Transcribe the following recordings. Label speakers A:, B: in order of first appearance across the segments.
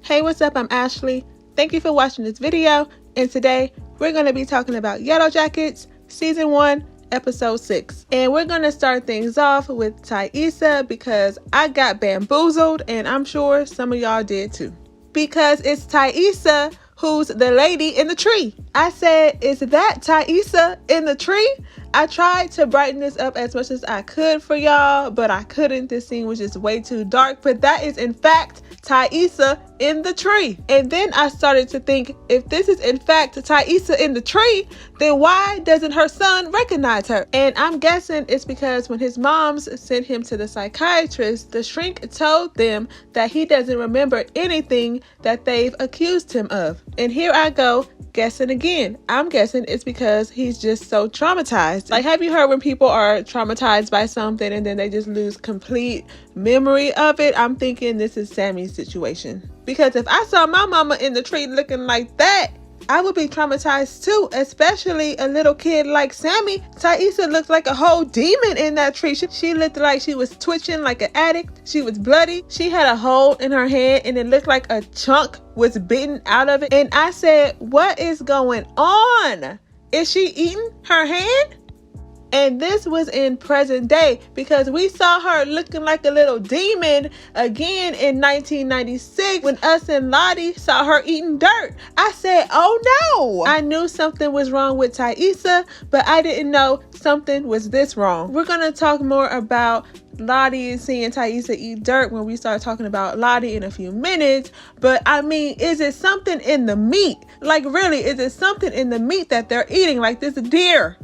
A: Hey, what's up? I'm Ashley. Thank you for watching this video, and today we're going to be talking about Yellowjackets Season 1, Episode 6. And we're going to start things off with Taissa because I got bamboozled, and I'm sure some of y'all did too. Because it's Taissa who's the lady in the tree. I said, is that Taissa in the tree? I tried to brighten this up as much as I could for y'all, but I couldn't. This scene was just way too dark, but that is in fact Taissa in the tree. And then I started to think, if this is in fact Taissa in the tree, then why doesn't her son recognize her? And I'm guessing it's because when his moms sent him to the psychiatrist, the shrink told them that he doesn't remember anything that they've accused him of. And here I go guessing again. I'm guessing it's because he's just so traumatized. Like, have you heard when people are traumatized by something and then they just lose complete memory of it? I'm thinking this is Sammy's situation. Because if I saw my mama in the tree looking like that, I would be traumatized too, especially a little kid like Sammy. Taissa looked like a whole demon in that tree. She looked like she was twitching like an addict. She was bloody. She had a hole in her hand and it looked like a chunk was bitten out of it. And I said, what is going on? Is she eating her hand? And this was in present day because we saw her looking like a little demon again in 1996 when us and Lottie saw her eating dirt. I said, oh no. I knew something was wrong with Taissa, but I didn't know something was this wrong. We're going to talk more about Lottie and seeing Taissa eat dirt when we start talking about Lottie in a few minutes. But I mean, is it something in the meat? Like, really, is it something in the meat that they're eating? Like this deer,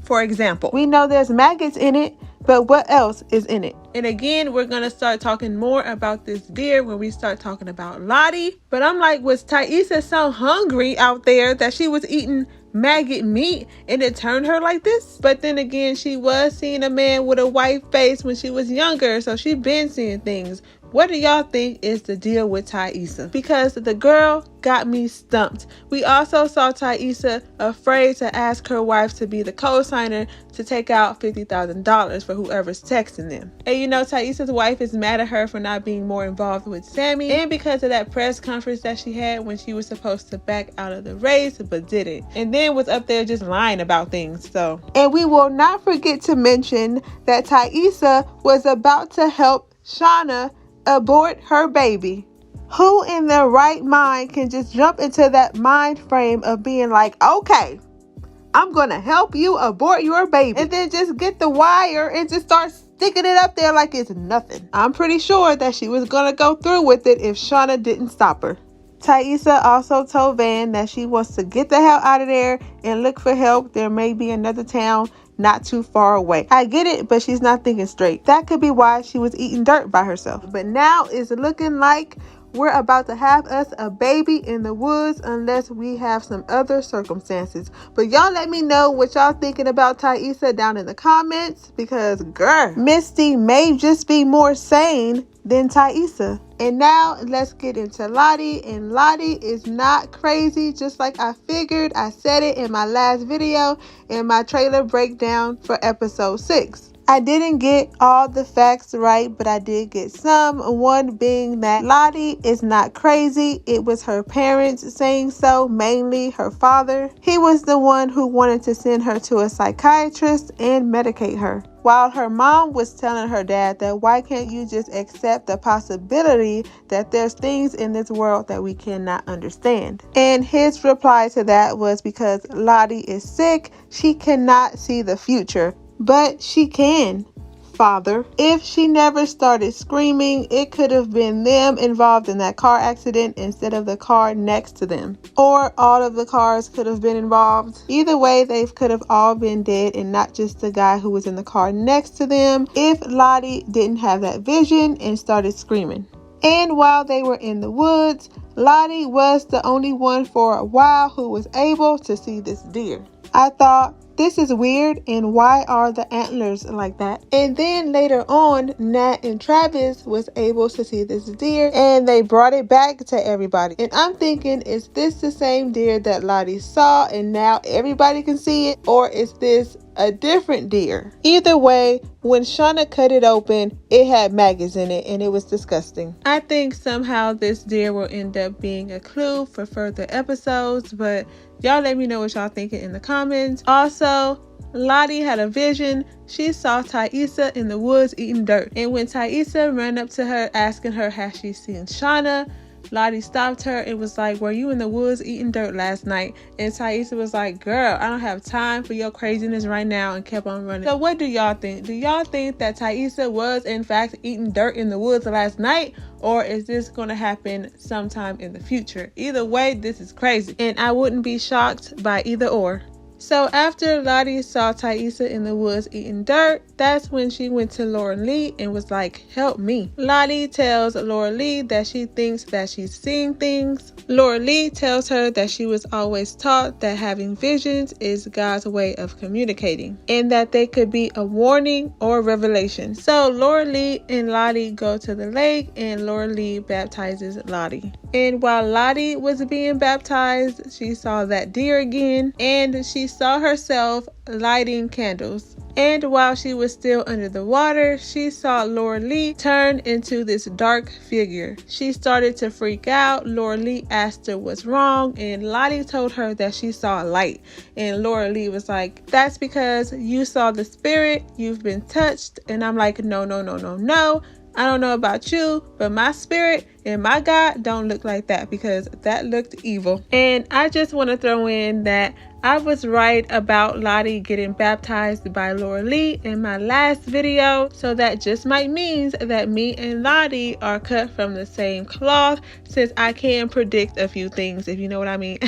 A: for example. We know there's maggots in it, but what else is in it? And again, we're going to start talking more about this deer when we start talking about Lottie. But I'm like, was Taissa so hungry out there that she was eating maggot meat and it turned her like this? But then again, she was seeing a man with a white face when she was younger, so she been seeing things. What do y'all think is the deal with Taissa? Because the girl got me stumped. We also saw Taissa afraid to ask her wife to be the co-signer to take out $50,000 for whoever's texting them. And you know, Taissa's wife is mad at her for not being more involved with Sammy, and because of that press conference that she had when she was supposed to back out of the race but didn't, and then was up there just lying about things. So, and we will not forget to mention that Taissa was about to help Shauna abort her baby. Who in their right mind can just jump into that mind frame of being like, okay, I'm gonna help you abort your baby, and then just get the wire and just start sticking it up there like it's nothing? I'm pretty sure that she was gonna go through with it if Shauna didn't stop her. Taissa also told Van that she wants to get the hell out of there and look for help. There may be another town not too far away. I get it, but she's not thinking straight. That could be why she was eating dirt by herself. But now it's looking like we're about to have us a baby in the woods unless we have some other circumstances. But y'all let me know what y'all thinking about Taissa down in the comments, because girl, Misty may just be more sane than Taissa. And now let's get into Lottie. And Lottie is not crazy, just like I figured. I said it in my last video in my trailer breakdown for episode 6. I didn't get all the facts right, but I did get some. One being that Lottie is not crazy. It was her parents saying so, mainly her father. He was the one who wanted to send her to a psychiatrist and medicate her, while her mom was telling her dad that why can't you just accept the possibility that there's things in this world that we cannot understand. And his reply to that was, because Lottie is sick, she cannot see the future. But she can, father. If she never started screaming, it could have been them involved in that car accident instead of the car next to them. Or all of the cars could have been involved. Either way, they could have all been dead and not just the guy who was in the car next to them if Lottie didn't have that vision and started screaming. And while they were in the woods, Lottie was the only one for a while who was able to see this deer. I thought, this is weird, and why are the antlers like that? And then later on, Nat and Travis was able to see this deer and they brought it back to everybody. And I'm thinking, is this the same deer that Lottie saw and now everybody can see it? Or is this a different deer. Either way, when Shauna cut it open, it had maggots in it and it was disgusting. I think somehow this deer will end up being a clue for further episodes, but y'all let me know what y'all thinking in the comments. Also, Lottie had a vision. She saw Taissa in the woods eating dirt. And when Taissa ran up to her asking her has she seen Shauna, Lottie stopped her and was like, were you in the woods eating dirt last night? And Taissa was like, girl, I don't have time for your craziness right now, and kept on running. So what do y'all think? Do y'all think that Taissa was in fact eating dirt in the woods last night? Or is this going to happen sometime in the future? Either way, this is crazy. And I wouldn't be shocked by either or. So after Lottie saw Taissa in the woods eating dirt, that's when she went to Laura Lee and was like, help me. Lottie tells Laura Lee that she thinks that she's seeing things. Laura Lee tells her that she was always taught that having visions is God's way of communicating, and that they could be a warning or revelation. So Laura Lee and Lottie go to the lake and Laura Lee baptizes Lottie. And while Lottie was being baptized, she saw that deer again, and she saw herself lighting candles. And while she was still under the water, she saw Laura Lee turn into this dark figure. She started to freak out. Laura Lee asked her what's wrong, and Lottie told her that she saw a light. And Laura Lee was like, that's because you saw the spirit, you've been touched. And I'm like, no. I don't know about you, but my spirit and my God don't look like that, because that looked evil. And I just want to throw in that I was right about Lottie getting baptized by Laura Lee in my last video. So that just might mean that me and Lottie are cut from the same cloth, since I can predict a few things, if you know what I mean.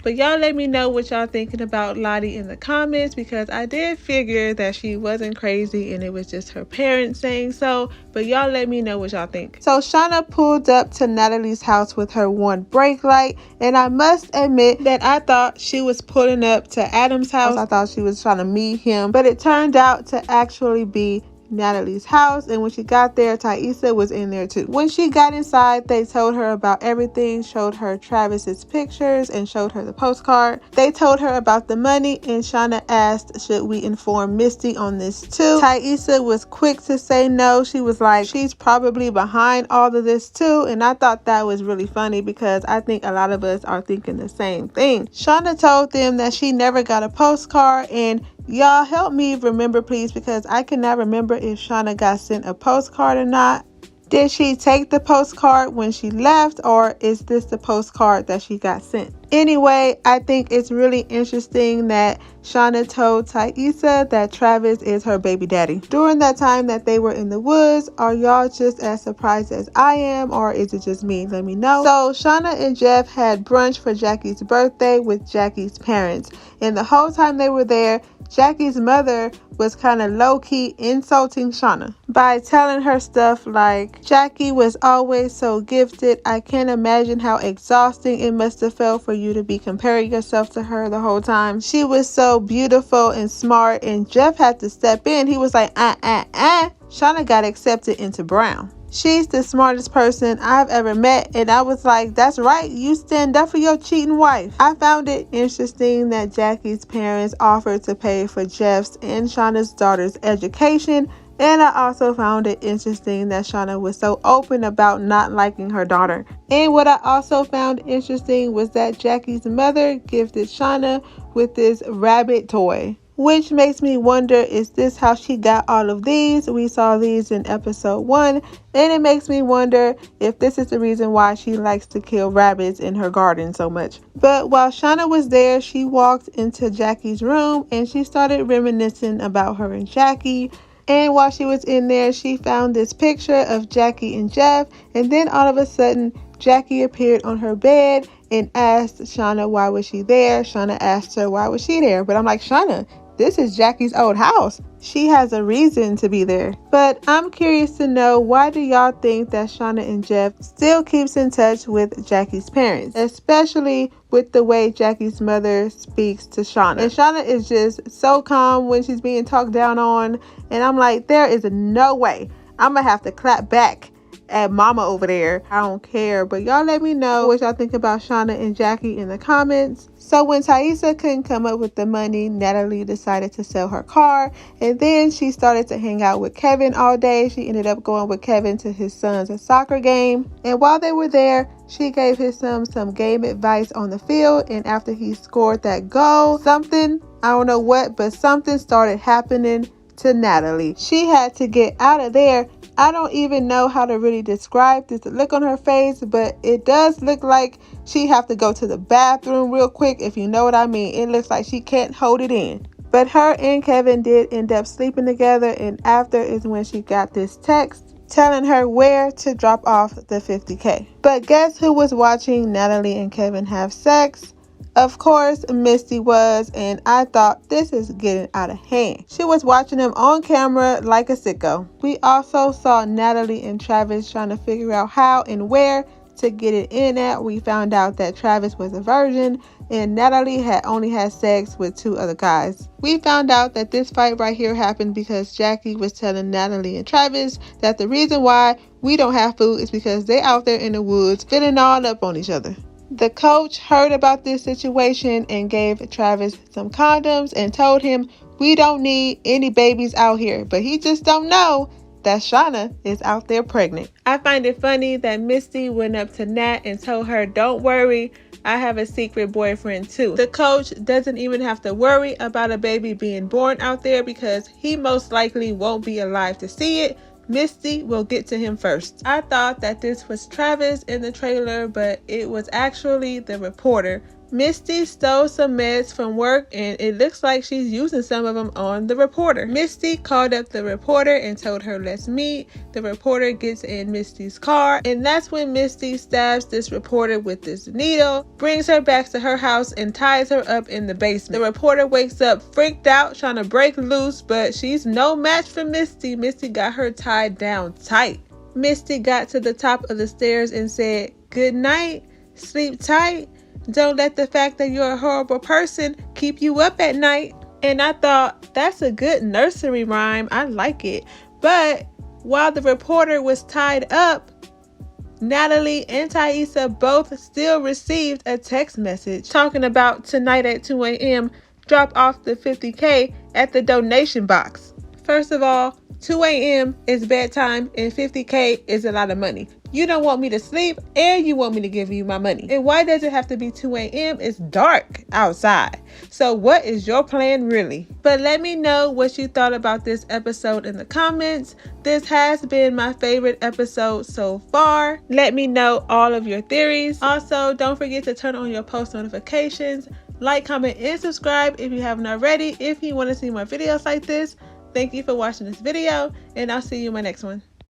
A: But y'all let me know what y'all thinking about Lottie in the comments, because I did figure that she wasn't crazy and it was just her parents saying so. But y'all let me know what y'all think. So Shauna pulled up to Natalie's house with her one brake light, and I must admit that I thought she was pulling up to Adam's house. I thought she was trying to meet him, but it turned out to actually be Natalie's house. And when she got there, Taissa was in there too. When she got inside, they told her about everything, showed her Travis's pictures, and showed her the postcard. They told her about the money, and Shauna asked, should we inform Misty on this too? Taissa was quick to say no. She was like, she's probably behind all of this too. And I thought that was really funny, because I think a lot of us are thinking the same thing. Shauna told them that she never got a postcard, and y'all help me remember please, because I cannot remember if Shauna got sent a postcard or not. Did she take the postcard when she left, or is this the postcard that she got sent? Anyway, I think it's really interesting that Shauna told Taissa that Travis is her baby daddy. During that time that they were in the woods, are y'all just as surprised as I am, or is it just me? Let me know. So Shauna and Jeff had brunch for Jackie's birthday with Jackie's parents, and the whole time they were there, Jackie's mother was kind of low-key insulting Shauna by telling her stuff like, Jackie was always so gifted. I can't imagine how exhausting it must have felt for you to be comparing yourself to her the whole time. She was so beautiful and smart, and Jeff had to step in. He was like, Shauna got accepted into Brown. She's the smartest person I've ever met. And I was like, that's right, you stand up for your cheating wife. I found it interesting that Jackie's parents offered to pay for Jeff's and Shauna's daughter's education. And I also found it interesting that Shauna was so open about not liking her daughter. And what I also found interesting was that Jackie's mother gifted Shauna with this rabbit toy, which makes me wonder, is this how she got all of these? We saw these in episode 1, and it makes me wonder if this is the reason why she likes to kill rabbits in her garden so much. But while Shauna was there, she walked into Jackie's room and she started reminiscing about her and Jackie. And while she was in there, she found this picture of Jackie and Jeff, and then all of a sudden, Jackie appeared on her bed and asked Shauna why was she there. Shauna asked her why was she there, but I'm like, Shauna, this is Jackie's old house. She has a reason to be there. But I'm curious to know, why do y'all think that Shauna and Jeff still keeps in touch with Jackie's parents, especially with the way Jackie's mother speaks to Shauna? And Shauna is just so calm when she's being talked down on, and I'm like, there is no way. I'm gonna have to clap back at mama over there. I don't care, but y'all let me know what y'all think about Shauna and Jackie in the comments. So when Taissa couldn't come up with the money, Natalie decided to sell her car, and then she started to hang out with Kevin all day. She ended up going with Kevin to his son's soccer game, and while they were there, she gave his son some game advice on the field, and after he scored that goal, something, I don't know what, but something started happening to Natalie. She had to get out of there. I don't even know how to really describe this look on her face, but it does look like she have to go to the bathroom real quick, if you know what I mean. It looks like she can't hold it in. But her and Kevin did end up sleeping together, and after is when she got this text telling her where to drop off the $50K. But guess who was watching Natalie and Kevin have sex? Of course, Misty was, and I thought, this is getting out of hand. She was watching them on camera like a sicko. We also saw Natalie and Travis trying to figure out how and where to get it in at. We found out that Travis was a virgin and Natalie had only had sex with 2 other guys. We found out that this fight right here happened because Jackie was telling Natalie and Travis that the reason why we don't have food is because they out there in the woods filling all up on each other. The coach heard about this situation and gave Travis some condoms and told him we don't need any babies out here, but he just don't know that Shauna is out there pregnant. I find it funny that Misty went up to Nat and told her, don't worry, I have a secret boyfriend too. The coach doesn't even have to worry about a baby being born out there because he most likely won't be alive to see it. Misty will get to him first. I thought that this was Travis in the trailer, but it was actually the reporter. Misty stole some meds from work and it looks like she's using some of them on the reporter. Misty called up the reporter and told her let's meet. The reporter gets in Misty's car and that's when Misty stabs this reporter with this needle, brings her back to her house and ties her up in the basement. The reporter wakes up freaked out trying to break loose, but she's no match for Misty. Misty got her tied down tight. Misty got to the top of the stairs and said, good night, sleep tight. Don't let the fact that you're a horrible person keep you up at night. And I thought, that's a good nursery rhyme. I like it. But while the reporter was tied up, Natalie and Taissa both still received a text message talking about tonight at 2 a.m. drop off the $50K at the donation box. First of all, 2 a.m. is bedtime and $50K is a lot of money. You don't want me to sleep and you want me to give you my money. And why does it have to be 2 a.m.? It's dark outside. So what is your plan really? But let me know what you thought about this episode in the comments. This has been my favorite episode so far. Let me know all of your theories. Also, don't forget to turn on your post notifications. Like, comment, and subscribe if you haven't already. If you want to see more videos like this. Thank you for watching this video and I'll see you in my next one.